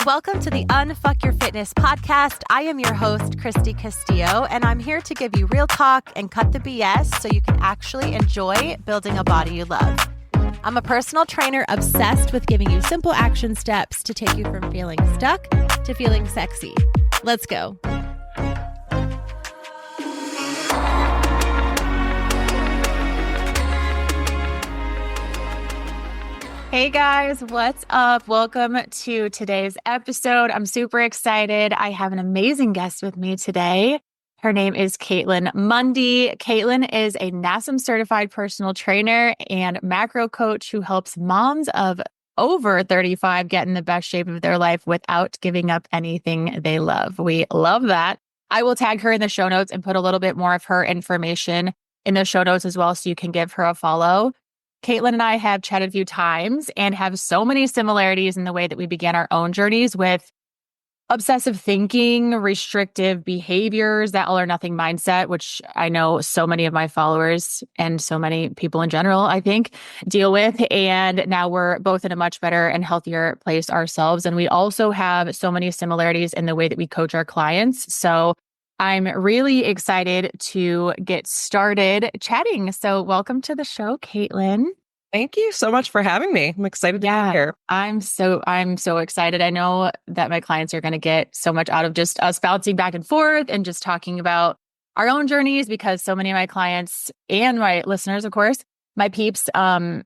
Welcome to the Unfuck Your Fitness podcast. I am your host, Christy Castillo, and I'm here to give you real talk and cut the BS so you can actually enjoy building a body you love. I'm a personal trainer obsessed with giving you simple action steps to take you from feeling stuck to feeling sexy. Let's go. Hey guys, what's up? Welcome to today's episode. I'm super excited. I have an amazing guest with me today. Her name is Mundy. Caitlin is a NASM-certified personal trainer and macro coach who helps moms of over 35 get in the best shape of their life without giving up anything they love. We love that. I will tag her in the show notes and put a little bit more of her information in the show notes as well so you can give her a follow. Caitlin and I have chatted a few times and have so many similarities in the way that we began our own journeys with obsessive thinking, restrictive behaviors, that all or nothing mindset, which I know so many of my followers and so many people in general, I think, deal with. And now we're both in a much better and healthier place ourselves. And we also have so many similarities in the way that we coach our clients. So I'm really excited to get started chatting. So welcome to the show, Caitlin. Thank you so much for having me. I'm excited to be here. I'm so excited. I know that my clients are going to get so much out of just us bouncing back and forth and just talking about our own journeys, because so many of my clients and my listeners, of course, my peeps, have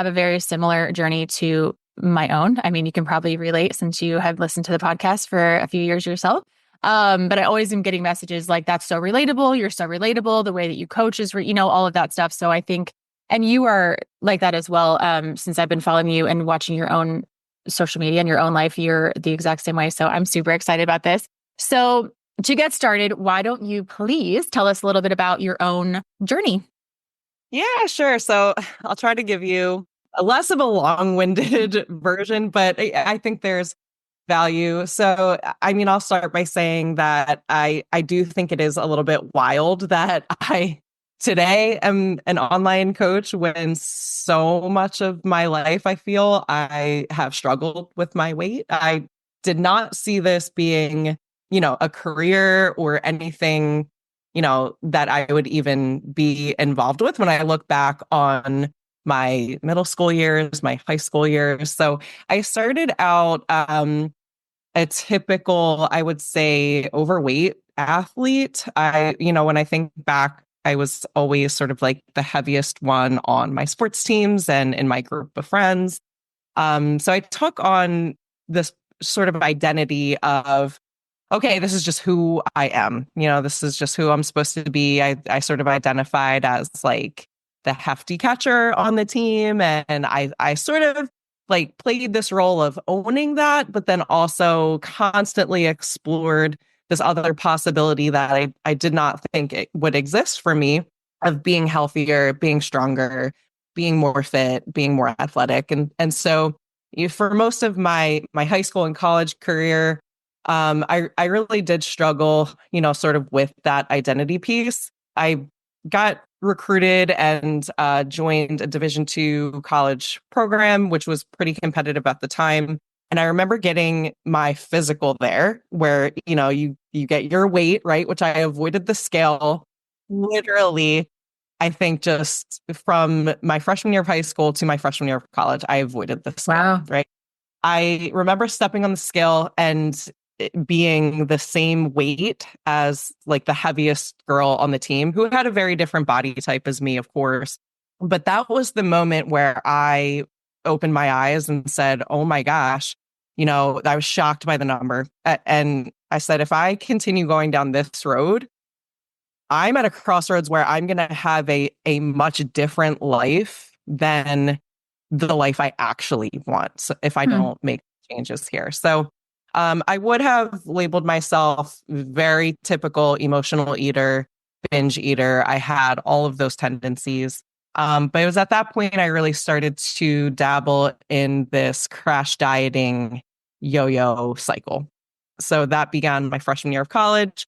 a very similar journey to my own. I mean, you can probably relate since you have listened to the podcast for a few years yourself. But I always am getting messages like, that's so relatable. You're so relatable. The way that you coach is, all of that stuff. So I think, and you are like that as well. Since I've been following you and watching your own social media and your own life, you're the exact same way. So I'm super excited about this. So to get started, why don't you please tell us a little bit about your own journey? Yeah, sure. So I'll try to give you a less of a long-winded version, but I think there's value. So, I mean, I'll start by saying that I do think it is a little bit wild that I today am an online coach when so much of my life, I feel I have struggled with my weight. I did not see this being, a career or anything, that I would even be involved with when I look back on my middle school years, my high school years. So I started out a typical, I would say, overweight athlete. When I think back, I was always sort of like the heaviest one on my sports teams and in my group of friends. So I took on this sort of identity of, okay, this is just who I am. This is just who I'm supposed to be. I sort of identified as like the hefty catcher on the team. And I sort of like played this role of owning that, but then also constantly explored this other possibility that I did not think it would exist for me, of being healthier, being stronger, being more fit, being more athletic. And so for most of my high school and college career, I really did struggle, sort of with that identity piece. I got recruited and joined a Division II college program, which was pretty competitive at the time. And I remember getting my physical there, where, you get your weight, right? Which I avoided the scale literally. I think just from my freshman year of high school to my freshman year of college, I avoided the scale, Wow. right? I remember stepping on the scale and it being the same weight as like the heaviest girl on the team, who had a very different body type as me, of course. But that was the moment where I opened my eyes and said, oh my gosh, I was shocked by the number. And I said, if I continue going down this road, I'm at a crossroads where I'm going to have a much different life than the life I actually want, so if I don't make changes here. So I would have labeled myself very typical emotional eater, binge eater. I had all of those tendencies. But it was at that point I really started to dabble in this crash dieting yo-yo cycle. So that began my freshman year of college.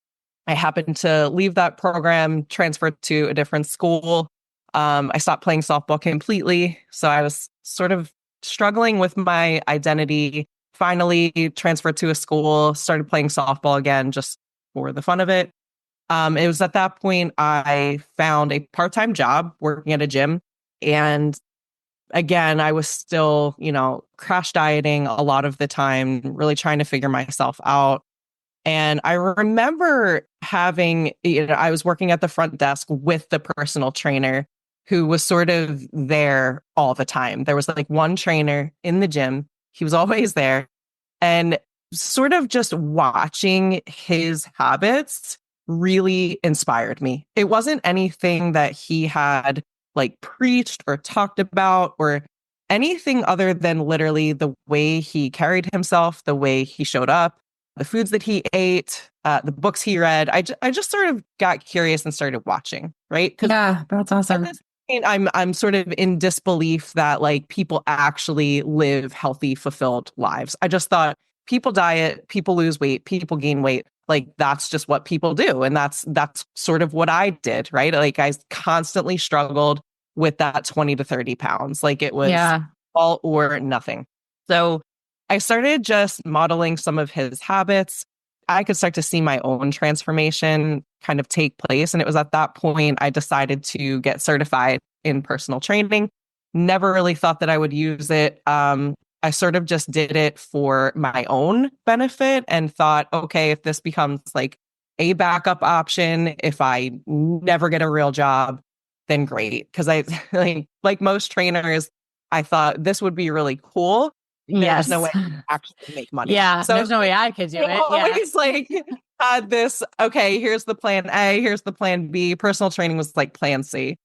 I happened to leave that program, transferred to a different school. I stopped playing softball completely. So I was sort of struggling with my identity finally transferred to a school, started playing softball again, just for the fun of it. It was at that point I found a part-time job working at a gym. And again, I was still, crash dieting a lot of the time, really trying to figure myself out. And I remember I was working at the front desk with the personal trainer who was sort of there all the time. There was like one trainer in the gym. He was always there. And sort of just watching his habits really inspired me. It wasn't anything that he had like preached or talked about or anything other than literally the way he carried himself, the way he showed up, the foods that he ate, the books he read. I just sort of got curious and started watching, right? Yeah, that's awesome. At this point, I'm sort of in disbelief that like people actually live healthy, fulfilled lives. I just thought people diet, people lose weight, people gain weight. Like that's just what people do. And that's sort of what I did, right? Like I constantly struggled with that 20 to 30 pounds. Like it was all or nothing. So I started just modeling some of his habits. I could start to see my own transformation kind of take place. And it was at that point I decided to get certified in personal training. Never really thought that I would use it. I sort of just did it for my own benefit and thought, okay, if this becomes like a backup option, if I never get a real job, then great. Because I like most trainers, I thought this would be really cool. There's no way to actually make money. Yeah, so there's no way I could do it. Always like had this, okay, here's the plan A, here's the plan B. Personal training was like plan C.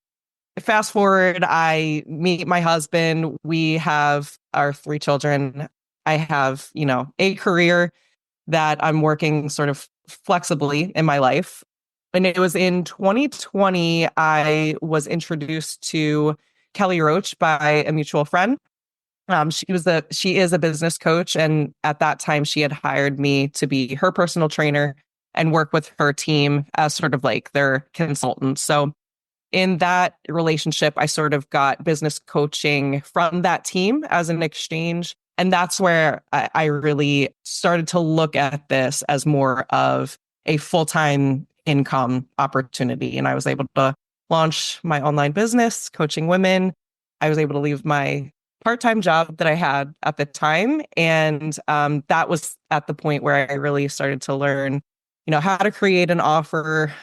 Fast forward, I meet my husband. We have our 3 children. I have, a career that I'm working sort of flexibly in my life. And it was in 2020, I was introduced to Kelly Roach by a mutual friend. She is a business coach. And at that time, she had hired me to be her personal trainer and work with her team as sort of like their consultant. So in that relationship, I sort of got business coaching from that team as an exchange. And that's where I really started to look at this as more of a full-time income opportunity. And I was able to launch my online business, coaching women. I was able to leave my part-time job that I had at the time. And that was at the point where I really started to learn, how to create an offer,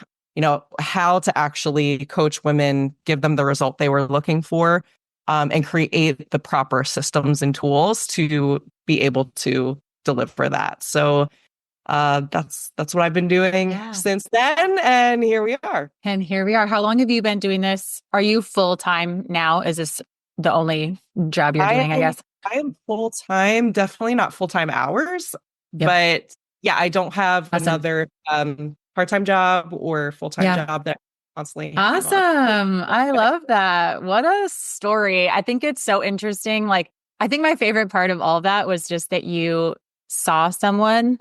how to actually coach women, give them the result they were looking for, and create the proper systems and tools to be able to deliver that. So that's what I've been doing since then. And here we are. How long have you been doing this? Are you full-time now? Is this the only job you're doing, I guess? I am full-time, definitely not full-time hours, but yeah, I don't have another part-time job or full-time job that I constantly have on. I love that. What a story. I think it's so interesting. Like, I think my favorite part of all of that was just that you saw someone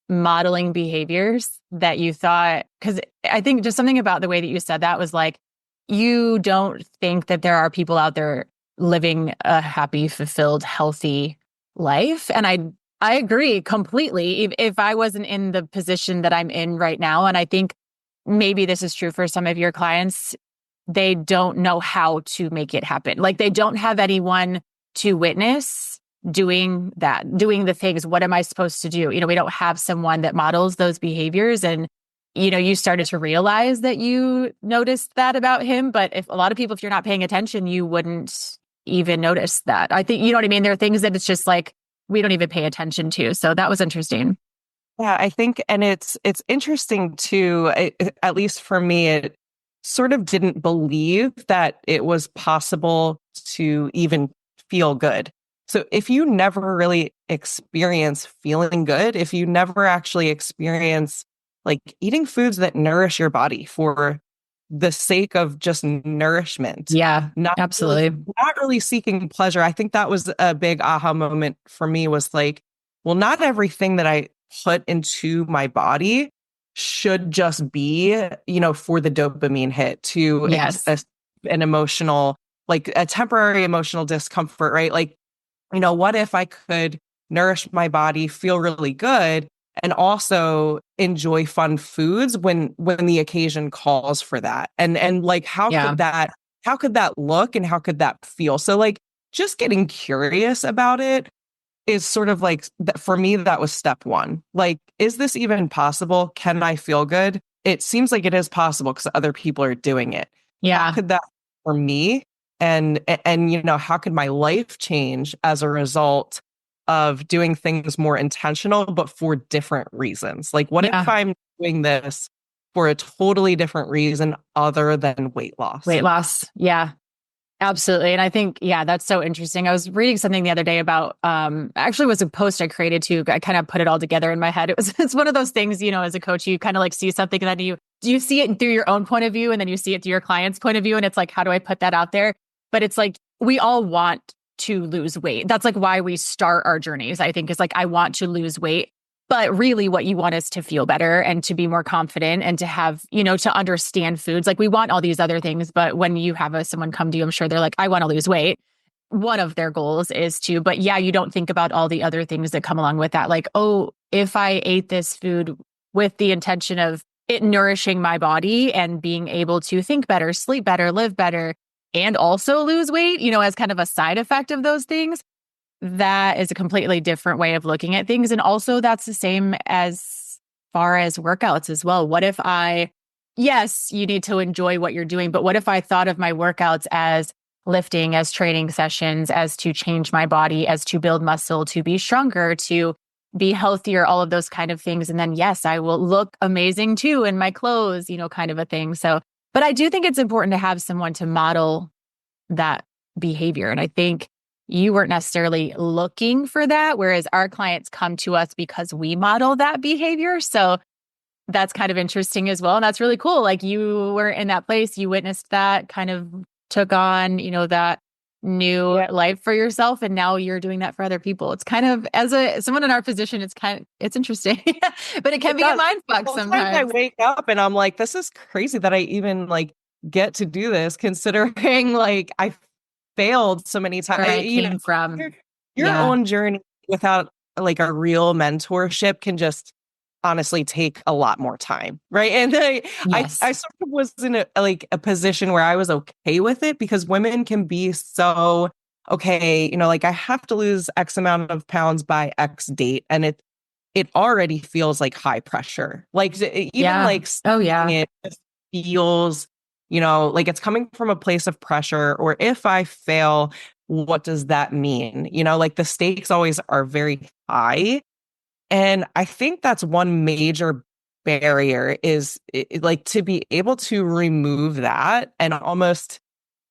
modeling behaviors that you thought, because I think just something about the way that you said that was like, you don't think that there are people out there living a happy, fulfilled, healthy life. And I agree completely. If I wasn't in the position that I'm in right now, and I think maybe this is true for some of your clients, they don't know how to make it happen. Like they don't have anyone to witness doing the things. What am I supposed to do? We don't have someone that models those behaviors. And, you started to realize that you noticed that about him. But if a lot of people, if you're not paying attention, you wouldn't even notice that. I think, you know what I mean? There are things that it's just like, we don't even pay attention to. So that was interesting. Yeah, I think, and it's interesting too, at least for me, it sort of didn't believe that it was possible to even feel good. So if you never really experience feeling good, if you never actually experience like eating foods that nourish your body for the sake of just nourishment. Yeah, absolutely. Not really seeking pleasure. I think that was a big aha moment for me was like, well, not everything that I put into my body should just be, for the dopamine hit to an emotional, like a temporary emotional discomfort, right? Like, what if I could nourish my body, feel really good, and also enjoy fun foods when the occasion calls for that. And like Yeah. how could that look and how could that feel? So like just getting curious about it is sort of like for me that was step one. Like, is this even possible? Can I feel good? It seems like it is possible because other people are doing it. How Yeah. could that for me? And how could my life change as a result of doing things more intentional, but for different reasons? Like, what if Yeah. I'm doing this for a totally different reason other than weight loss? Weight loss. Yeah. Absolutely. And I think, yeah, that's so interesting. I was reading something the other day about, actually was a post I created too. I kind of put it all together in my head. It's one of those things, as a coach, you kind of like see something and then you see it through your own point of view and then you see it through your client's point of view. And it's like, how do I put that out there? But it's like, we all want to lose weight. That's like why we start our journeys. I think is like, I want to lose weight. But really what you want is to feel better and to be more confident and to have, to understand foods. Like we want all these other things, but when you have someone come to you, I'm sure they're like, I want to lose weight. One of their goals is to, but yeah, you don't think about all the other things that come along with that. Like, oh, if I ate this food with the intention of it nourishing my body and being able to think better, sleep better, live better, and also lose weight, as kind of a side effect of those things, that is a completely different way of looking at things. And also that's the same as far as workouts as well. What if yes, you need to enjoy what you're doing, but what if I thought of my workouts as lifting, as training sessions, as to change my body, as to build muscle, to be stronger, to be healthier, all of those kind of things. And then, yes, I will look amazing too in my clothes, kind of a thing. So, but I do think it's important to have someone to model that behavior. And I think you weren't necessarily looking for that, whereas our clients come to us because we model that behavior. So that's kind of interesting as well. And that's really cool. Like you were in that place, you witnessed that, kind of took on, that new life for yourself. And now you're doing that for other people. It's kind of, as someone in our position, it's interesting, but it can be a mind fuck Sometimes I sometimes. wake up and I'm like, this is crazy that I even like get to do this, considering like I failed so many times. Where I came from. Your Yeah. own journey without like a real mentorship can just honestly take a lot more time, right? And I Yes. sort of was in a position where I was okay with it because women can be so okay, like I have to lose X amount of pounds by X date, and it already feels like high pressure. Like even Yeah. like Oh, saying yeah. it just feels, like it's coming from a place of pressure. Or if I fail, what does that mean? Like the stakes always are very high. And I think that's one major barrier is like to be able to remove that and almost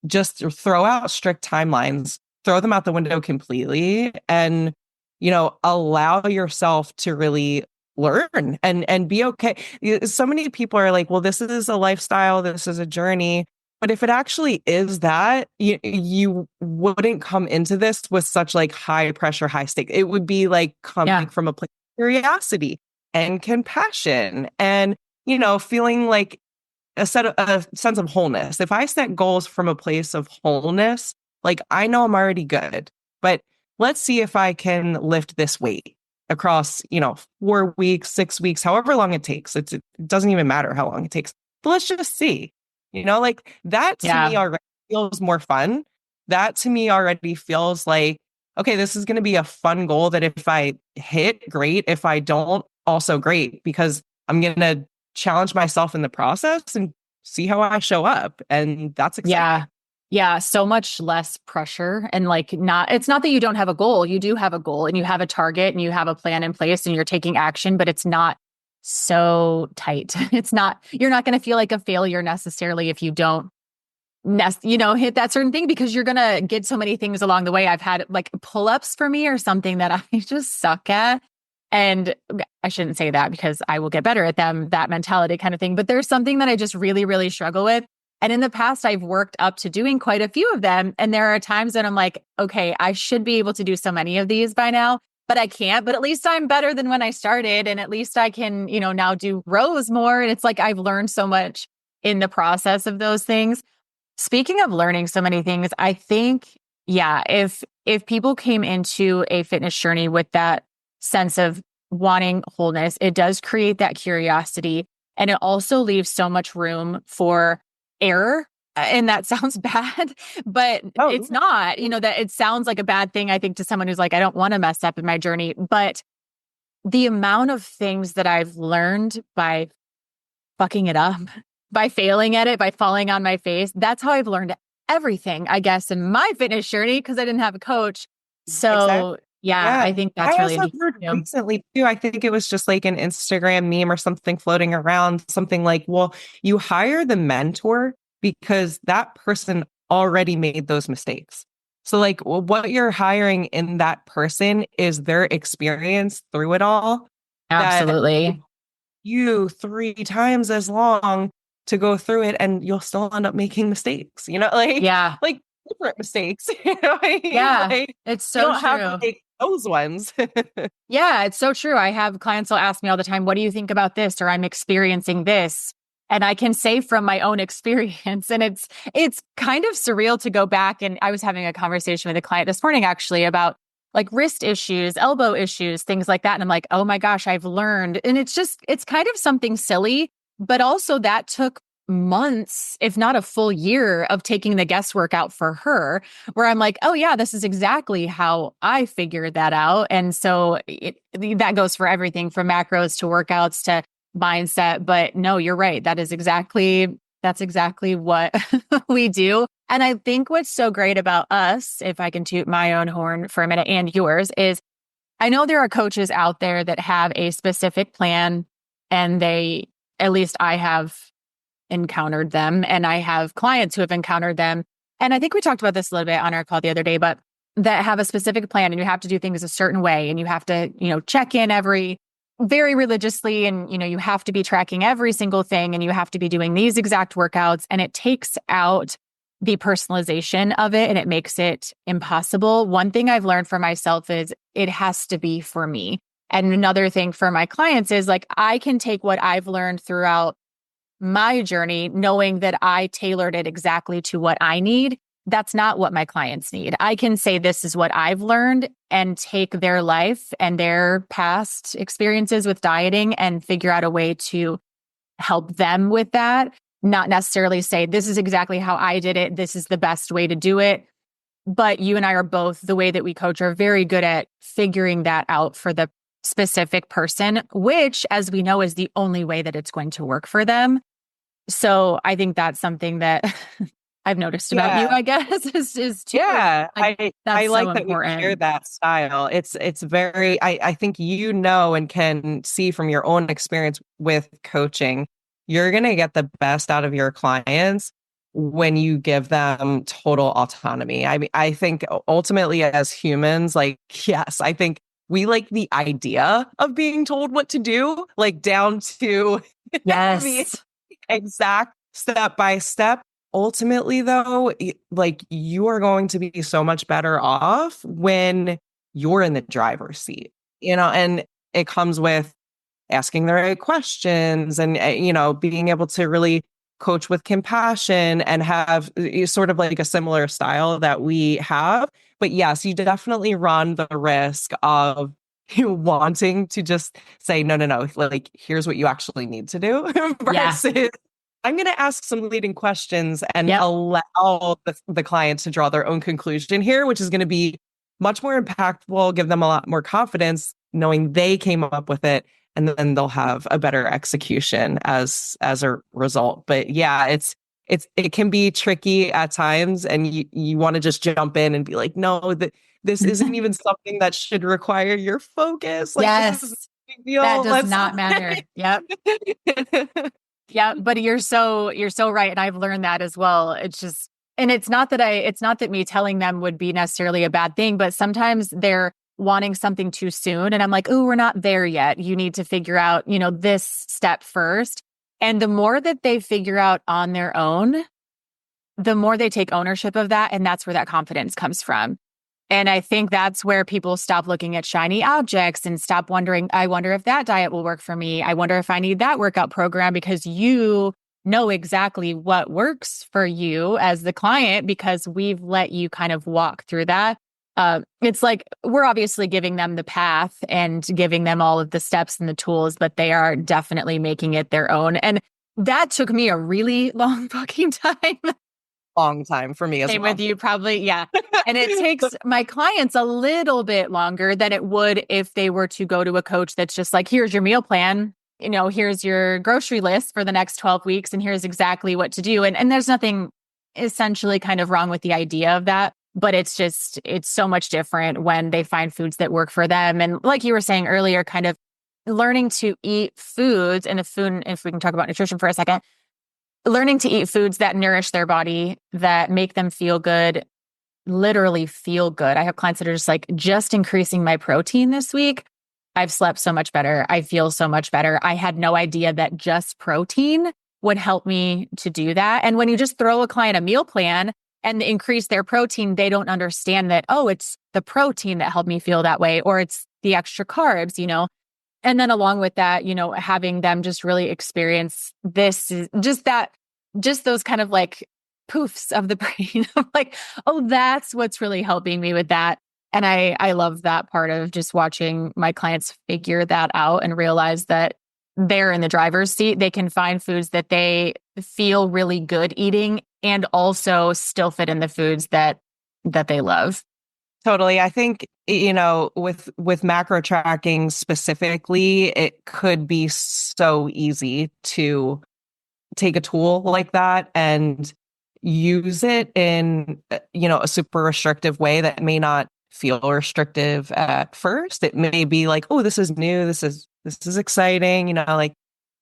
just throw out strict timelines, throw them out the window completely, and allow yourself to really learn and be okay. So many people are like, well, this is a lifestyle, this is a journey. But if it actually is that, you wouldn't come into this with such like high pressure, high stake. It would be like coming Yeah. from a place of curiosity and compassion and, feeling like a sense of wholeness. If I set goals from a place of wholeness, like I know I'm already good, but let's see if I can lift this weight across, 4 weeks, 6 weeks, however long it takes. It doesn't even matter how long it takes. But let's just see, like that to Yeah. me already feels more fun. That to me already feels like, okay, this is going to be a fun goal that if I hit, great. If I don't, also great, because I'm going to challenge myself in the process and see how I show up. And that's exciting. Yeah. Yeah. So much less pressure. And like, it's not that you don't have a goal. You do have a goal and you have a target and you have a plan in place and you're taking action, but it's not so tight. You're not going to feel like a failure necessarily if you don't hit that certain thing because you're going to get so many things along the way. I've had like pull-ups for me or something that I just suck at. And I shouldn't say that because I will get better at them, that mentality kind of thing. But there's something that I just really, really struggle with. And in the past, I've worked up to doing quite a few of them. And there are times that I'm like, okay, I should be able to do so many of these by now, but I can't. But at least I'm better than when I started. And at least I can, now do rows more. And it's like I've learned so much in the process of those things. Speaking of learning so many things, I think, yeah, if if people came into a fitness journey with that sense of wanting wholeness, it does create that curiosity. And it also leaves so much room for error. And that sounds bad, but Oh, it's not, that it sounds like a bad thing, I think, to someone who's like, I don't want to mess up in my journey. But the amount of things that I've learned by fucking it up, by failing at it, by falling on my face, that's how I've learned everything, I guess, in my fitness journey, because I didn't have a coach. exactly. So yeah, Yeah. I think I that's really also heard interesting. recently too, I think it was just like an Instagram meme or something floating around, something like, well, you hire the mentor because that person already made those mistakes. So like what you're hiring in that person is their experience through it all that Absolutely. you three times as long to go through it and you'll still end up making mistakes, Yeah. like different mistakes, you know what I mean? Yeah. Like It's you so don't have to true. make those ones. Yeah, it's so true. I have clients will ask me all the time, what do you think about this? Or I'm experiencing this. And I can say from my own experience. And it's kind of surreal to go back. And I was having a conversation with a client this morning actually about like wrist issues, elbow issues, things like that. And I'm like, oh my gosh, I've learned. And it's kind of something silly, but also that took months, if not a full year of taking the guesswork out for her, where I'm like, oh yeah, this is exactly how I figured that out. And so that goes for everything from macros to workouts to mindset. But no, you're right. That's exactly what we do. And I think what's so great about us, if I can toot my own horn for a minute and yours, is I know there are coaches out there that have a specific plan and at least I have encountered them and I have clients who have encountered them. And I think we talked about this a little bit on our call the other day, but that have a specific plan and you have to do things a certain way and you have to, check in very religiously and, you have to be tracking every single thing and you have to be doing these exact workouts and it takes out the personalization of it and it makes it impossible. One thing I've learned for myself is it has to be for me. And another thing for my clients is like, I can take what I've learned throughout my journey, knowing that I tailored it exactly to what I need. That's not what my clients need. I can say, this is what I've learned and take their life and their past experiences with dieting and figure out a way to help them with that. Not necessarily say, this is exactly how I did it. This is the best way to do it. But you and I are both, the way that we coach, are very good at figuring that out for the specific person, which, as we know, is the only way that it's going to work for them. So I think that's something that I've noticed about you, Yeah. I guess, is too. Yeah. Like, I that's so like that we share important. that style. It's very I think and can see from your own experience with coaching, you're gonna get the best out of your clients when you give them total autonomy. I mean, I think ultimately as humans, like, yes, I think we like the idea of being told what to do, like down to the Yes. exact step by step. Ultimately, though, like you are going to be so much better off when you're in the driver's seat, and it comes with asking the right questions and, being able to really coach with compassion and have sort of like a similar style that we have. But yes, you definitely run the risk of you wanting to just say, no, no, no, like, here's what you actually need to do Yeah. versus I'm going to ask some leading questions and Yep. allow the client to draw their own conclusion here, which is going to be much more impactful, give them a lot more confidence knowing they came up with it, and then they'll have a better execution as a result. But yeah, it can be tricky at times, and you want to just jump in and be like, no, this isn't even something that should require your focus. Like this is a Yes. big That deal. does Let's not matter. Yep. Yeah, but you're so right. And I've learned that as well. And it's not that me telling them would be necessarily a bad thing, but sometimes they're wanting something too soon. And I'm like, oh, we're not there yet. You need to figure out, this step first. And the more that they figure out on their own, the more they take ownership of that. And that's where that confidence comes from. And I think that's where people stop looking at shiny objects and stop wondering, I wonder if that diet will work for me. I wonder if I need that workout program, because you know exactly what works for you as the client because we've let you kind of walk through that. It's like we're obviously giving them the path and giving them all of the steps and the tools, but they are definitely making it their own. And that took me a really long fucking time. Long time for me as Same well. with you, probably. Yeah. And it takes my clients a little bit longer than it would if they were to go to a coach that's just like, here's your meal plan. Here's your grocery list for the next 12 weeks, and here's exactly what to do. And there's nothing essentially kind of wrong with the idea of that. But it's so much different when they find foods that work for them. And like you were saying earlier, kind of learning to eat foods and the food, if we can talk about nutrition for a second, learning to eat foods that nourish their body, that make them feel good, literally feel good. I have clients that are just increasing my protein this week. I've slept so much better. I feel so much better. I had no idea that just protein would help me to do that. And when you just throw a client a meal plan and increase their protein, they don't understand that, oh, it's the protein that helped me feel that way, or it's the extra carbs. And then along with that, having them just really experience this, just those kind of like poofs of the brain of like, oh, that's what's really helping me with that. And I love that part of just watching my clients figure that out and realize that they're in the driver's seat. They can find foods that they feel really good eating and also still fit in the foods that they love. Totally. I think, with macro tracking specifically, it could be so easy to take a tool like that and use it in, a super restrictive way that may not feel restrictive at first. It may be like, oh, this is new. This is exciting. Like,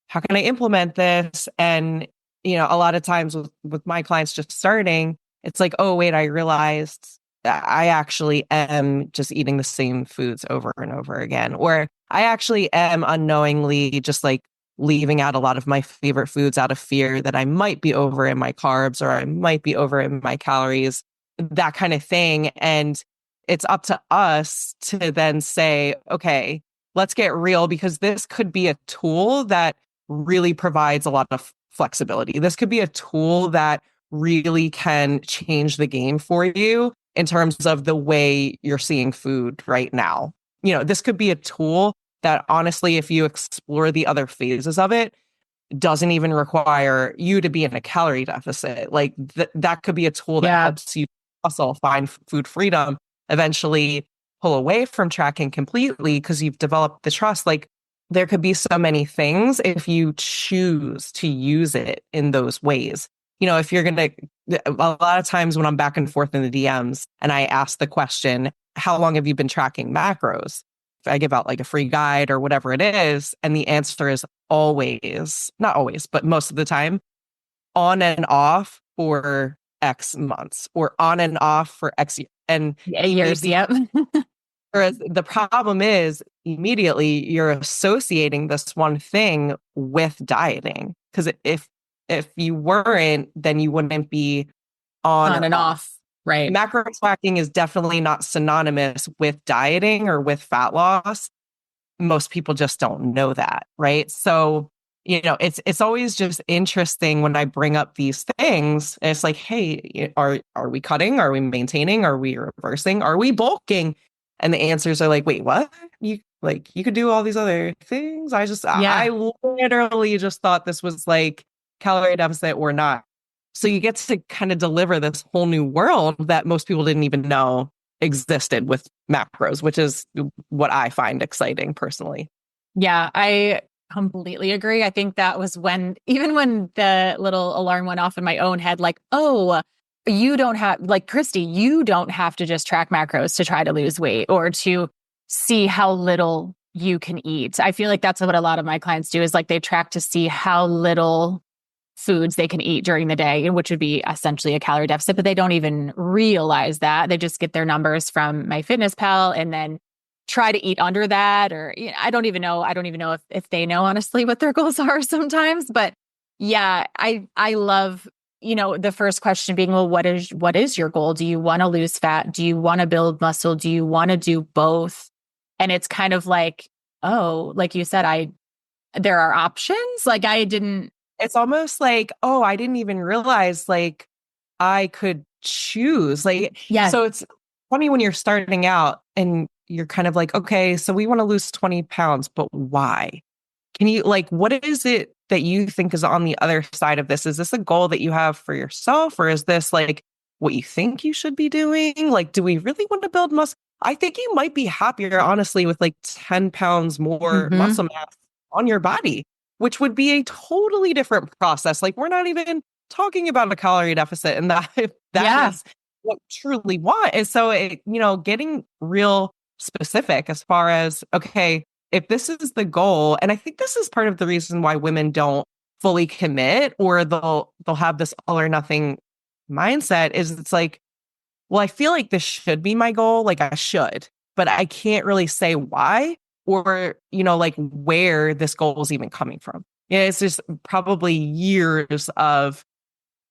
how can I implement this? And, a lot of times with my clients just starting, it's like, oh, wait, I realized I actually am just eating the same foods over and over again, or I actually am unknowingly just like leaving out a lot of my favorite foods out of fear that I might be over in my carbs or I might be over in my calories, that kind of thing. And it's up to us to then say, okay, let's get real, because this could be a tool that really provides a lot of flexibility. This could be a tool that really can change the game for you in terms of the way you're seeing food right now. This could be a tool that honestly, if you explore the other phases of it, doesn't even require you to be in a calorie deficit. Like that could be a tool that helps you also find food freedom, eventually pull away from tracking completely because you've developed the trust. Like there could be so many things if you choose to use it in those ways. If you're going to, a lot of times when I'm back and forth in the DMs and I ask the question, how long have you been tracking macros? If I give out like a free guide or whatever it is, and the answer is always, not always, but most of the time, on and off for X months or on and off for X years. And years, yep. Whereas the problem is immediately you're associating this one thing with dieting. Because if you weren't, then you wouldn't be on and off. Right. Macro tracking is definitely not synonymous with dieting or with fat loss. Most people just don't know that, right? So, it's always just interesting when I bring up these things. And it's like, hey, are we cutting? Are we maintaining? Are we reversing? Are we bulking? And the answers are like, wait, what? You could do all these other things. I literally just thought this was like calorie deficit or not. So you get to kind of deliver this whole new world that most people didn't even know existed with macros, which is what I find exciting personally. Yeah, I completely agree. I think that was even when the little alarm went off in my own head, like, oh, you don't have, like, Christy, you don't have to just track macros to try to lose weight or to see how little you can eat. I feel like that's what a lot of my clients do, is like they track to see how little foods they can eat during the day, which would be essentially a calorie deficit, but they don't even realize that. They just get their numbers from MyFitnessPal and then try to eat under that. Or I don't even know if they know honestly what their goals are sometimes. But yeah, I love, the first question being, well, what is your goal? Do you want to lose fat? Do you want to build muscle? Do you want to do both? And it's kind of like, oh, like you said, there are options. Like it's almost like, oh, I didn't even realize like I could choose. Like, yeah. So it's funny when you're starting out and you're kind of like, okay, so we want to lose 20 pounds, but why? Can you like, what is it that you think is on the other side of this? Is this a goal that you have for yourself, or is this like what you think you should be doing? Like, do we really want to build muscle? I think you might be happier, honestly, with like 10 pounds more Hmm. muscle mass on your body, which would be a totally different process. Like, we're not even talking about a calorie deficit, and that that Yeah. is what we truly want. And so, getting real specific as far as, okay, if this is the goal, and I think this is part of the reason why women don't fully commit, or they'll have this all or nothing mindset, is it's like, well, I feel like this should be my goal, like I should, but I can't really say why, or like where this goal is even coming from. Yeah, it's just probably years of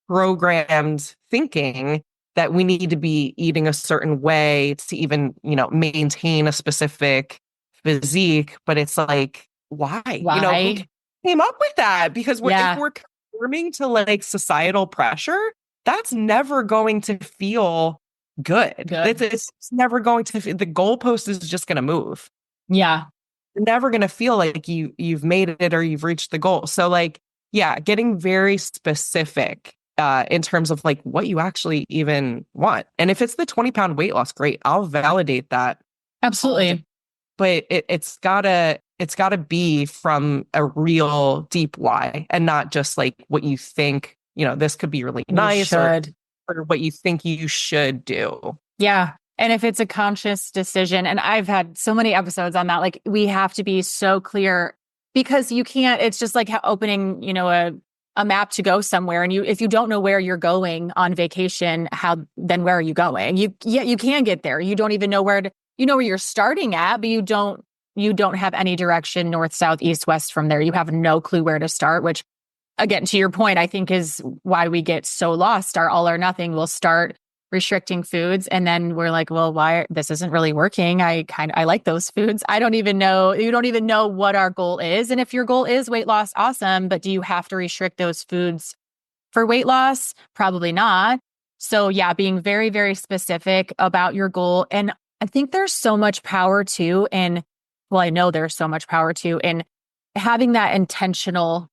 programmed thinking that we need to be eating a certain way to even, maintain a specific physique. But it's like, why? Who Why? came up with that? Because if Yeah. we're conforming to like societal pressure, that's never going to feel good. It's, Good. it's never going to, the goalpost is just going to move. Yeah. You're never going to feel like you've made it or you've reached the goal. So like, yeah, getting very specific in terms of like what you actually even want. And if it's the 20-pound weight loss, great. I'll validate that. Absolutely. But it's gotta be from a real deep why, and not just like what you think, this could be really You nice, should. or what you think you should do. Yeah. And if it's a conscious decision, and I've had so many episodes on that, like we have to be so clear because you can't, it's just like opening, a map to go somewhere. And if you don't know where you're going on vacation, then where are you going? You can get there. You don't even know you know where you're starting at, but you don't have any direction, north, south, east, west from there. You have no clue where to start, which again, to your point, I think is why we get so lost. Our all or nothing. We'll start restricting foods, and then we're like, well, why this isn't really working? I like those foods. I don't even know. You don't even know what our goal is. And if your goal is weight loss, awesome. But do you have to restrict those foods for weight loss? Probably not. So yeah, being very, very specific about your goal. And I think there's so much power too well, I know there's so much power too in having that intentional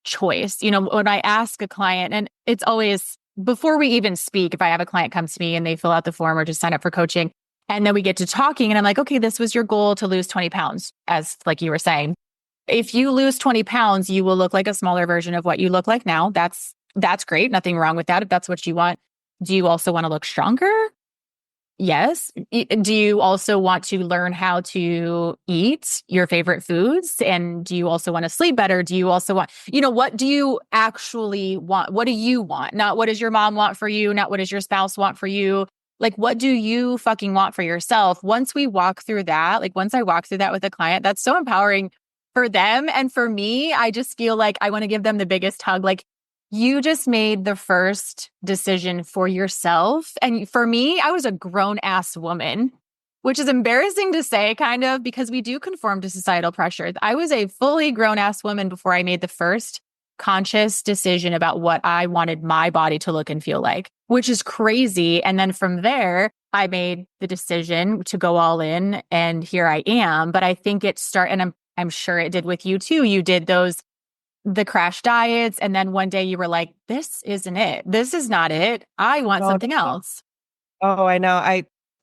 choice. When I ask a client, and it's always before we even speak, if I have a client come to me and they fill out the form or just sign up for coaching, and then we get to talking, and I'm like, okay, this was your goal to lose 20 pounds, as like you were saying. If you lose 20 pounds, you will look like a smaller version of what you look like now. That's great. Nothing wrong with that. If that's what you want. Do you also want to look stronger? Yes. Do you also want to learn how to eat your favorite foods? And do you also want to sleep better? Do you also want, what do you actually want? What do you want? Not what does your mom want for you? Not what does your spouse want for you? Like, what do you fucking want for yourself? Once we walk through that, like once I walk through that with a client, that's so empowering for them. And for me, I just feel like I want to give them the biggest hug. Like, you just made the first decision for yourself. And for me, I was a grown ass woman, which is embarrassing to say, kind of, because we do conform to societal pressure. I was a fully grown ass woman before I made the first conscious decision about what I wanted my body to look and feel like, which is crazy. And then from there, I made the decision to go all in, and here I am. But I think and I'm sure it did with you too. You did the crash diets. And then one day you were like, this isn't it. This is not it. I want Oh, something else. oh, I know.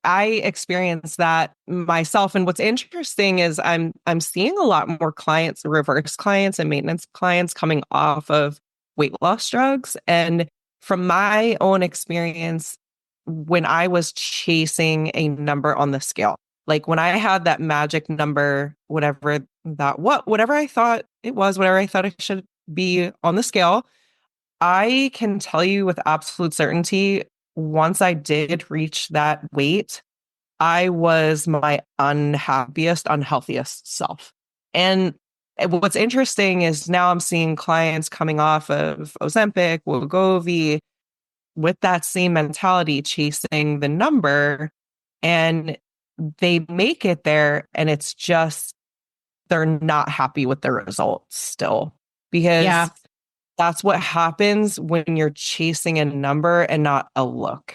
I experienced that myself. And what's interesting is I'm seeing a lot more clients, reverse clients and maintenance clients coming off of weight loss drugs. And from my own experience, when I was chasing a number on the scale, like when I had that magic number, whatever I thought it was, whatever I thought it should be on the scale, I can tell you with absolute certainty, once I did reach that weight, I was my unhappiest, unhealthiest self. And what's interesting is now I'm seeing clients coming off of Ozempic, Wegovy, with that same mentality, chasing the number, and they make it there, and it's just they're not happy with the results still, Yeah. because that's what happens when you're chasing a number and not a look,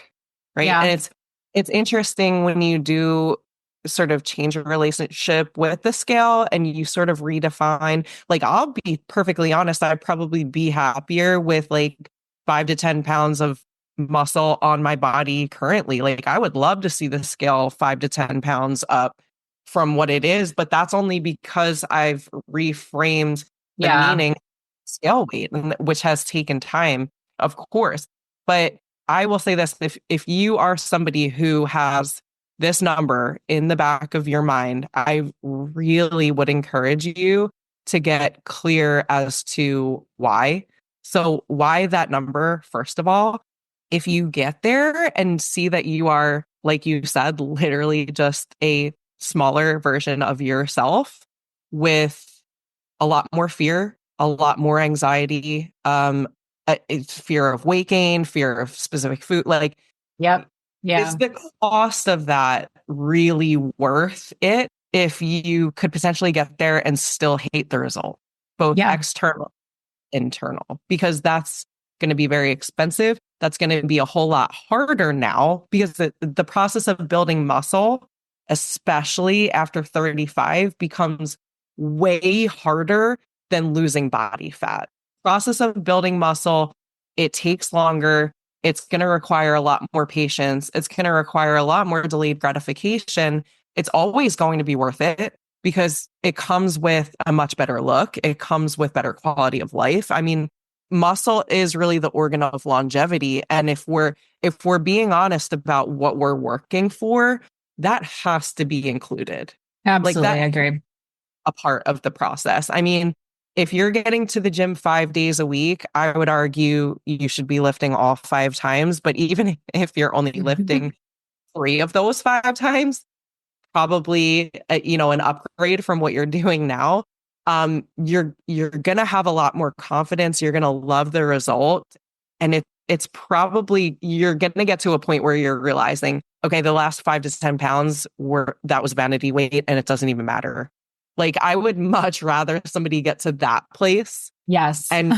right? Yeah. And it's interesting when you do sort of change your relationship with the scale and you sort of redefine, like, I'll be perfectly honest, I'd probably be happier with like 5 to 10 pounds of muscle on my body currently. Like, I would love to see the scale 5 to 10 pounds up from what it is, but that's only because I've reframed the Yeah. meaning of scale weight, which has taken time, of course. But I will say this, if you are somebody who has this number in the back of your mind, I really would encourage you to get clear as to why. So, why that number, first of all? If you get there and see that you are, like you said, literally just a smaller version of yourself with a lot more fear, a lot more anxiety, it's fear of weight gain, fear of specific food, like, Yep. Yeah. is the cost of that really worth it if you could potentially get there and still hate the result, both Yeah. external, internal, because that's going to be very expensive. That's going to be a whole lot harder now because the process of building muscle, especially after 35, becomes way harder than losing body fat. Process of building muscle, it takes longer. It's going to require a lot more patience. It's going to require a lot more delayed gratification. It's always going to be worth it because it comes with a much better look. It comes with better quality of life. I mean, muscle is really the organ of longevity. And if we're being honest about what we're working for, that has to be included. Like, Absolutely. that I agree. a part of the process. I mean, if you're getting to the gym 5 days a week, I would argue you should be lifting all 5 times. But even if you're only lifting 3 of those 5 times, probably an upgrade from what you're doing now. You're gonna have a lot more confidence. You're gonna love the result, and it's probably you're gonna get to a point where you're realizing, okay, the last 5 to 10 pounds that was vanity weight, and it doesn't even matter. Like, I would much rather somebody get to that place Yes. and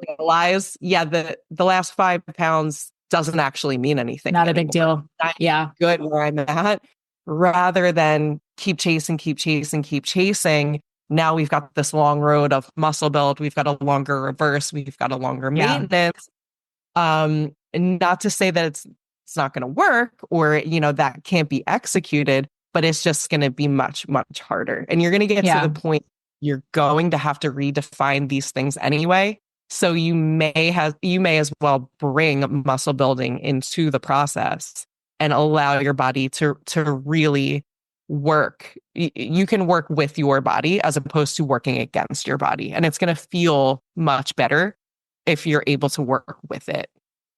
realize, yeah, the last 5 pounds doesn't actually mean anything Not a big anymore. deal. I'm Yeah. good where I'm at, rather than keep chasing, keep chasing, keep chasing. Now we've got this long road of muscle build. We've got a longer reverse. We've got a longer Yeah. maintenance. And not to say that it's not going to work or that can't be executed, but it's just going to be much, much harder. And you're going to get to Yeah. the point you're going to have to redefine these things anyway. So you may as well bring muscle building into the process and allow your body to really work. You can work with your body as opposed to working against your body. And it's going to feel much better if you're able to work with it.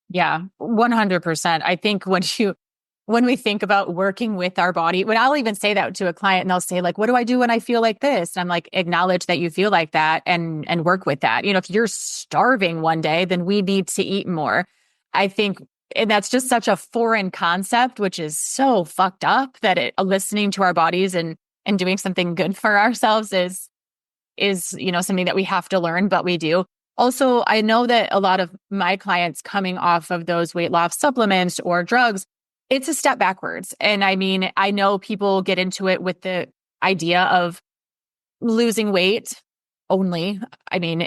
Yeah, 100%. I think when we think about working with our body, when I'll even say that to a client and they'll say like, what do I do when I feel like this? And I'm like, acknowledge that you feel like that and work with that. If you're starving one day, then we need to eat more. I think, and that's just such a foreign concept, which is so fucked up that listening to our bodies and doing something good for ourselves is something that we have to learn, but we do. Also, I know that a lot of my clients coming off of those weight loss supplements or drugs, it's a step backwards. And I mean, I know people get into it with the idea of losing weight only. I mean,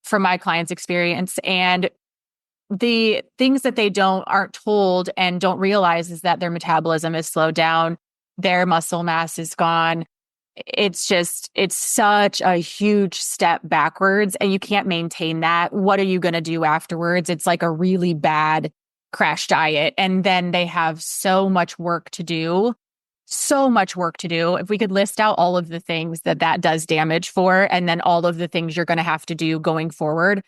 from my clients' experience, and the things that they aren't told and don't realize is that their metabolism is slowed down, their muscle mass is gone. It's such a huge step backwards and you can't maintain that. What are you going to do afterwards? It's like a really bad crash diet. And then they have so much work to do. So much work to do. If we could list out all of the things that does damage for, and then all of the things you're going to have to do going forward.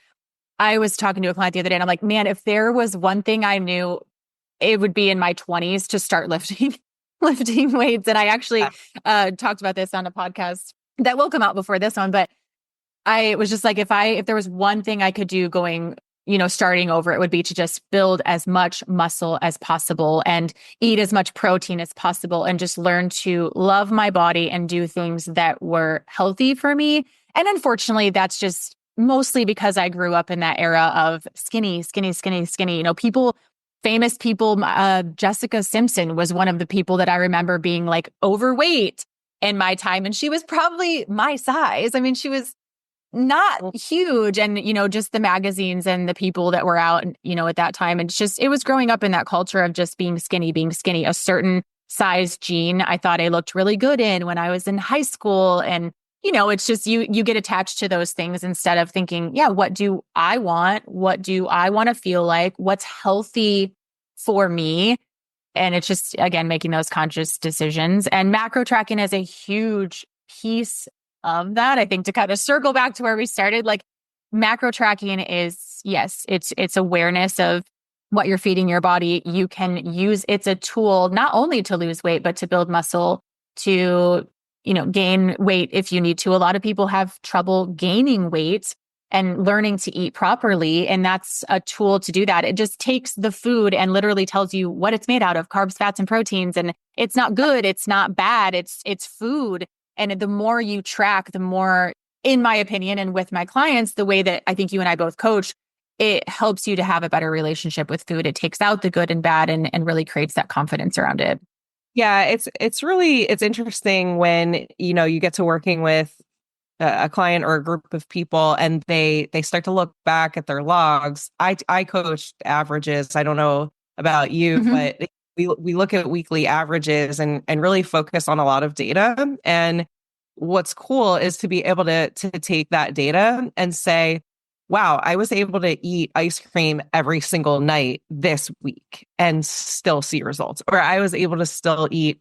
I was talking to a client the other day and I'm like, man, if there was one thing I knew, it would be in my 20s to start lifting weights. And I actually talked about this on a podcast that will come out before this one. But I was just like, if there was one thing I could do going, starting over, it would be to just build as much muscle as possible and eat as much protein as possible and just learn to love my body and do things that were healthy for me. And unfortunately, that's just mostly because I grew up in that era of skinny, skinny, skinny, skinny. People famous people. Jessica Simpson was one of the people that I remember being like overweight in my time. And she was probably my size. I mean, she was not huge. And, just the magazines and the people that were out, at that time. And it was growing up in that culture of just being skinny, a certain size jean. I thought I looked really good in when I was in high school. And, it's just you get attached to those things instead of thinking, yeah, what do I want? What do I want to feel like? What's healthy for me? And it's just, again, making those conscious decisions. And macro tracking is a huge piece of that. I think to kind of circle back to where we started, like macro tracking is, yes, it's awareness of what you're feeding your body. You can use, it's a tool not only to lose weight, but to build muscle, to, gain weight if you need to. A lot of people have trouble gaining weight and learning to eat properly. And that's a tool to do that. It just takes the food and literally tells you what it's made out of, carbs, fats, and proteins. And it's not good. It's not bad. It's food. And the more you track, the more, in my opinion, and with my clients, the way that I think you and I both coach, it helps you to have a better relationship with food. It takes out the good and bad and really creates that confidence around it. Yeah, it's interesting when, you get to working with a client or a group of people and they start to look back at their logs. I coached averages. I don't know about you, but we look at weekly averages and really focus on a lot of data. And what's cool is to be able to take that data and say, wow, I was able to eat ice cream every single night this week and still see results. Or I was able to still eat,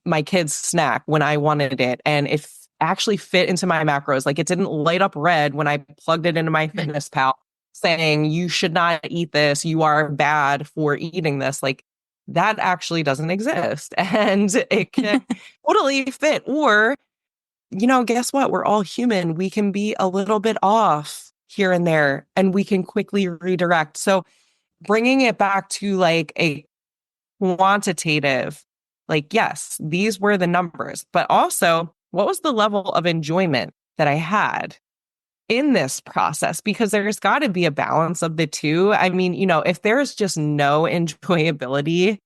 my kid's snack when I wanted it. And it actually fit into my macros. Like it didn't light up red when I plugged it into my Fitness Pal saying, you should not eat this. You are bad for eating this. Like that actually doesn't exist. And it can totally fit. Or, guess what? We're all human. We can be a little bit off here and there, and we can quickly redirect. So bringing it back to like a quantitative, like, yes, these were the numbers, but also what was the level of enjoyment that I had in this process? Because there's got to be a balance of the two. I mean, if there's just no enjoyability,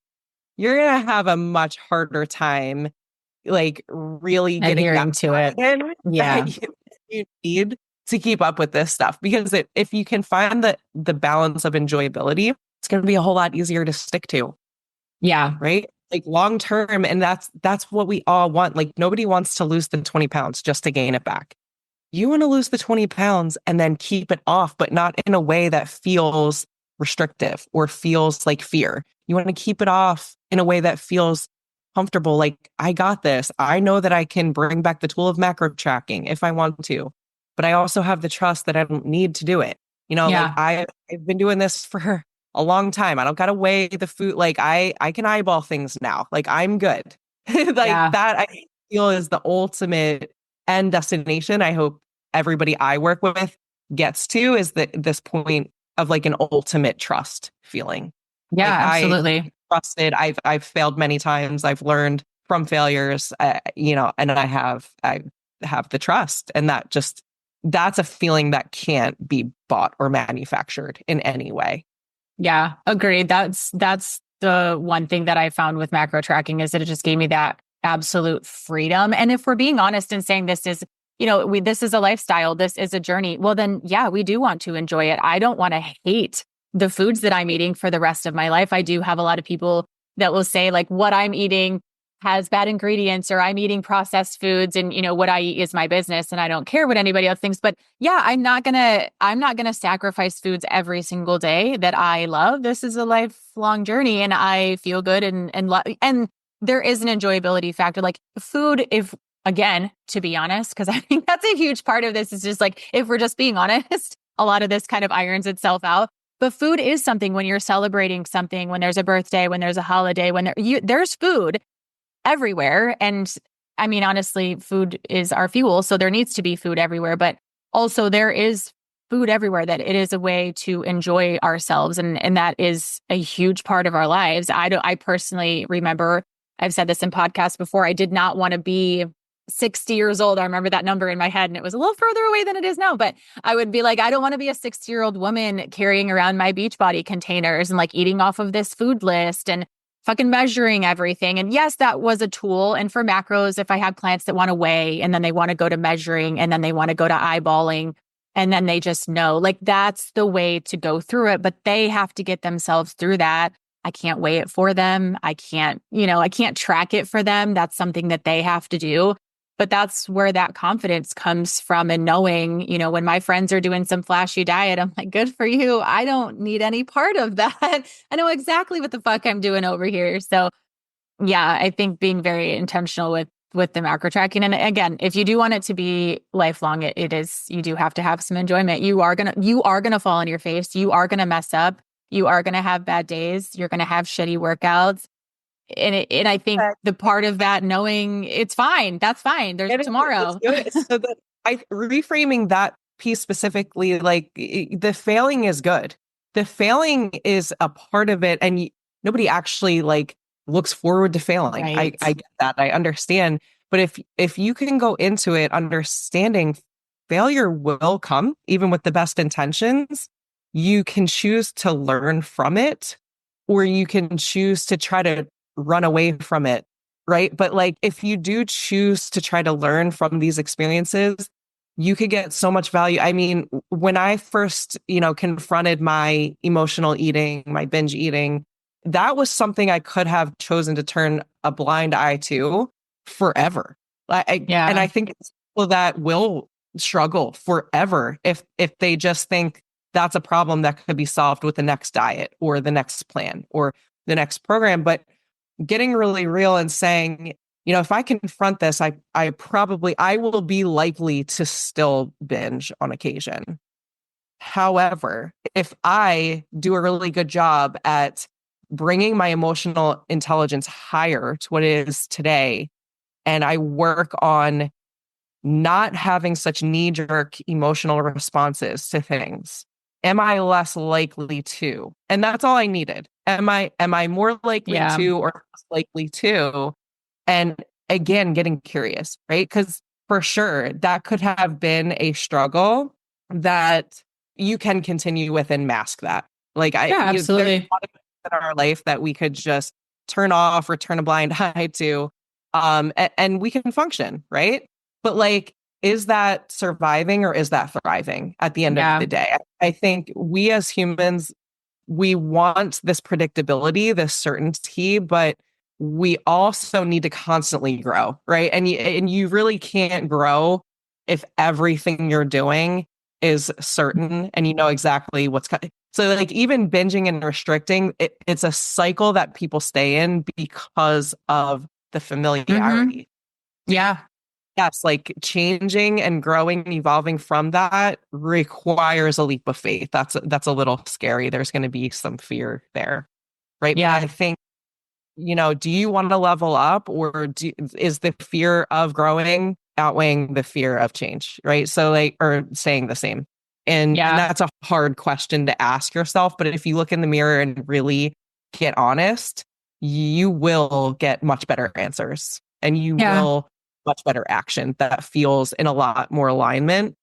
you're going to have a much harder time, like really getting adhering to it. Yeah. You need to keep up with this stuff, because if you can find the balance of enjoyability, it's going to be a whole lot easier to stick to. Yeah. Right. Like long term. And that's what we all want. Like nobody wants to lose the 20 pounds just to gain it back. You want to lose the 20 pounds and then keep it off, but not in a way that feels restrictive or feels like fear. You want to keep it off in a way that feels comfortable. Like, I got this. I know that I can bring back the tool of macro tracking if I want to, but I also have the trust that I don't need to do it. Like I've been doing this for a long time. I don't got to weigh the food. Like I can eyeball things now. Like I'm good. That I feel is the ultimate end destination. I hope everybody I work with gets to is this point of like an ultimate trust feeling. Yeah, like absolutely. Trusted. I've failed many times. I've learned from failures, and I have the trust, and that's a feeling that can't be bought or manufactured in any way. Yeah, agreed. That's the one thing that I found with macro tracking is that it just gave me that absolute freedom. And if we're being honest and saying this is, this is a lifestyle, this is a journey, well, then, yeah, we do want to enjoy it. I don't want to hate the foods that I'm eating for the rest of my life. I do have a lot of people that will say like what I'm eating has bad ingredients or I'm eating processed foods and what I eat is my business and I don't care what anybody else thinks. But yeah, I'm not going to sacrifice foods every single day that I love. This is a lifelong journey and I feel good and there is an enjoyability factor. Like food, if again, to be honest, because I think that's a huge part of this is just like, if we're just being honest, a lot of this kind of irons itself out. But food is something when you're celebrating something, when there's a birthday, when there's a holiday, when there's food everywhere. And I mean, honestly, food is our fuel. So there needs to be food everywhere, but also there is food everywhere that it is a way to enjoy ourselves. And that is a huge part of our lives. I personally remember, I've said this in podcasts before, I did not want to be 60 years old. I remember that number in my head and it was a little further away than it is now, but I would be like, I don't want to be a 60-year-old woman carrying around my Beachbody containers and like eating off of this food list and fucking measuring everything. And yes, that was a tool. And for macros, if I have clients that want to weigh and then they want to go to measuring and then they want to go to eyeballing and then they just know, like, that's the way to go through it. But they have to get themselves through that. I can't weigh it for them. I can't track it for them. That's something that they have to do. But that's where that confidence comes from, and knowing, when my friends are doing some flashy diet, I'm like, good for you. I don't need any part of that. I know exactly what the fuck I'm doing over here. So yeah, I think being very intentional with the macro tracking. And again, if you do want it to be lifelong, it is, you do have to have some enjoyment. You are going to fall on your face. You are going to mess up. You are going to have bad days. You're going to have shitty workouts. And I think the part of that, knowing it's fine, that's fine. There's tomorrow. So reframing that piece specifically, like the failing is good. The failing is a part of it. And nobody actually like looks forward to failing. Right. I get that. I understand. But if you can go into it understanding failure will come, even with the best intentions, you can choose to learn from it, or you can choose to try to run away from it. Right. But like, if you do choose to try to learn from these experiences, you could get so much value. I mean, when I first, confronted my emotional eating, my binge eating, that was something I could have chosen to turn a blind eye to forever. And I think it's people that will struggle forever if they just think that's a problem that could be solved with the next diet or the next plan or the next program. But getting really real and saying, if I confront this, I will be likely to still binge on occasion. However, if I do a really good job at bringing my emotional intelligence higher to what it is today, and I work on not having such knee-jerk emotional responses to things, am I less likely to? And that's all I needed. Am I more likely to or less likely to? And again, getting curious, right? Because for sure, that could have been a struggle that you can continue with and mask that. Like absolutely. There's a lot of things in our life that we could just turn off or turn a blind eye to, and we can function, right? But like, is that surviving or is that thriving at the end of the day? I think we as humans, we want this predictability, this certainty, but we also need to constantly grow, right? And you really can't grow if everything you're doing is certain and you know exactly what's coming. So like even binging and restricting, it's a cycle that people stay in because of the familiarity. Yeah. Yes, like changing and growing and evolving from that requires a leap of faith. That's a little scary. There's going to be some fear there, right? Yeah. But I think, do you want to level up, or is the fear of growing outweighing the fear of change, right? So like, or staying the same. And that's a hard question to ask yourself. But if you look in the mirror and really get honest, you will get much better answers, and you will much better action that feels in a lot more alignment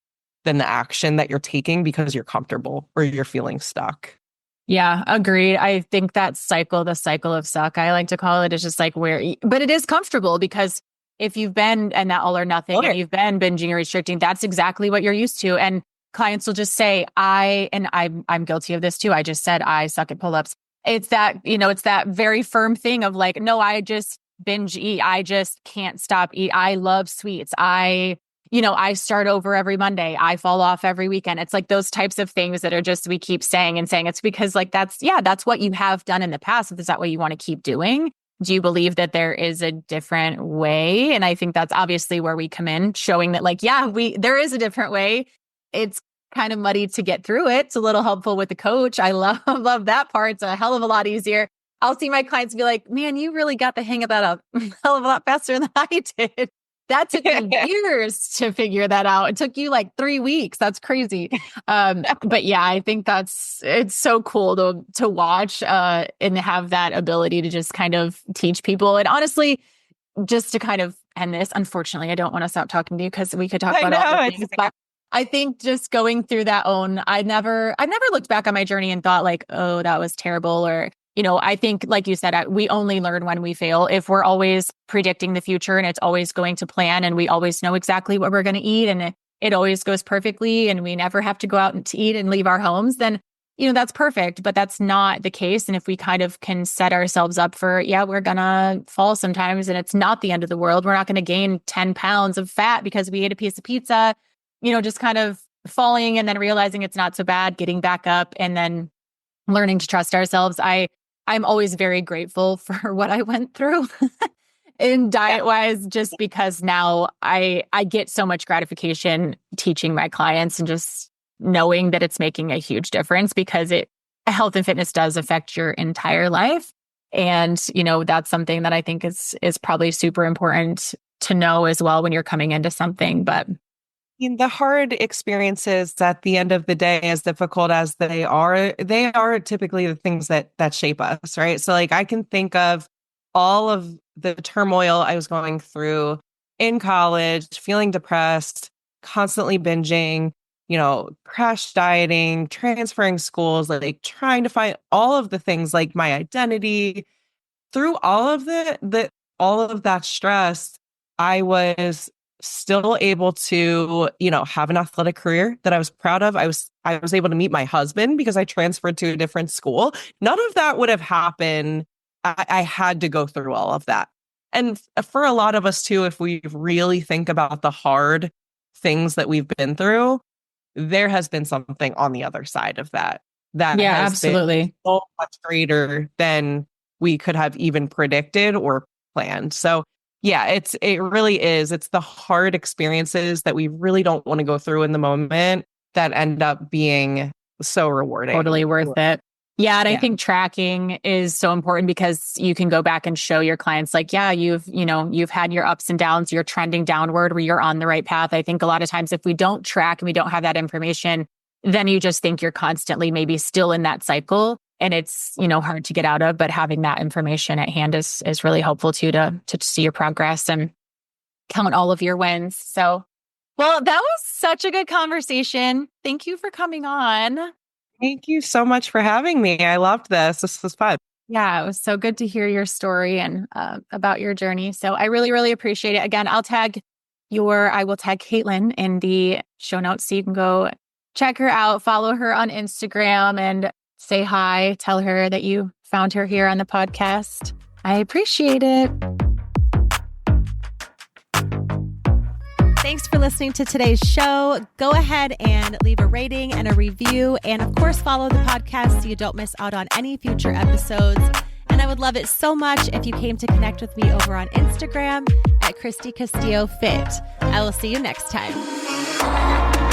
than the action that you're taking because you're comfortable or you're feeling stuck. Yeah, agreed. I think that cycle, the cycle of suck, I like to call it, is just like but it is comfortable because if you've been in that all or nothing and you've been binging or restricting, that's exactly what you're used to. And clients will just say, I'm guilty of this too. I just said, I suck at pull-ups. It's that, it's that very firm thing of like, no, I just binge eat. I just can't stop eat. I love sweets. I start over every Monday. I fall off every weekend. It's like those types of things that are just, we keep saying and saying. It's because like, that's what you have done in the past. Is that what you want to keep doing? Do you believe that there is a different way? And I think that's obviously where we come in, showing that like, there is a different way. It's kind of muddy to get through it. It's a little helpful with the coach. I love that part. It's a hell of a lot easier. I'll see my clients be like, man, you really got the hang of that a hell of a lot faster than I did. That took me years to figure that out. It took you like 3 weeks. That's crazy. But yeah, I think it's so cool to watch and have that ability to just kind of teach people. And honestly, just to kind of end this. Unfortunately, I don't want to stop talking to you because we could talk I about all the know. things. But I think just going through that I've never looked back on my journey and thought like, oh, that was terrible. Or, I think, like you said, we only learn when we fail. If we're always predicting the future and it's always going to plan and we always know exactly what we're going to eat and it always goes perfectly and we never have to go out and to eat and leave our homes, then that's perfect, but that's not the case. And if we kind of can set ourselves up for, we're going to fall sometimes and it's not the end of the world. We're not going to gain 10 pounds of fat because we ate a piece of pizza, just kind of falling and then realizing it's not so bad, getting back up and then learning to trust ourselves. I'm always very grateful for what I went through in diet wise, just because now I get so much gratification teaching my clients and just knowing that it's making a huge difference because health and fitness does affect your entire life. And, that's something that I think is probably super important to know as well when you're coming into something. But the hard experiences at the end of the day, as difficult as they are typically the things that shape us, right? So like I can think of all of the turmoil I was going through in college, feeling depressed, constantly binging, crash dieting, transferring schools, like trying to find all of the things like my identity. Through all of all of that stress, I was still able to, have an athletic career that I was proud of. I was able to meet my husband because I transferred to a different school. None of that would have happened. I had to go through all of that. And for a lot of us too, if we really think about the hard things that we've been through, there has been something on the other side of that has absolutely been so much greater than we could have even predicted or planned. So yeah, it really is. It's the hard experiences that we really don't want to go through in the moment that end up being so rewarding. Totally worth it. Yeah. And I think tracking is so important because you can go back and show your clients like, you've had your ups and downs, you're trending downward where you're on the right path. I think a lot of times if we don't track and we don't have that information, then you just think you're constantly maybe still in that cycle and it's, hard to get out of, but having that information at hand is really helpful too, to see your progress and count all of your wins. So, well, that was such a good conversation. Thank you for coming on. Thank you so much for having me. I loved this. This was fun. Yeah, it was so good to hear your story and about your journey. So I really, really appreciate it. Again, I will tag Caitlin in the show notes so you can go check her out, follow her on Instagram and say hi, tell her that you found her here on the podcast. I appreciate it. Thanks for listening to today's show. Go ahead and leave a rating and a review. And of course, follow the podcast so you don't miss out on any future episodes. And I would love it so much if you came to connect with me over on Instagram at Christy Castillo Fit. I will see you next time.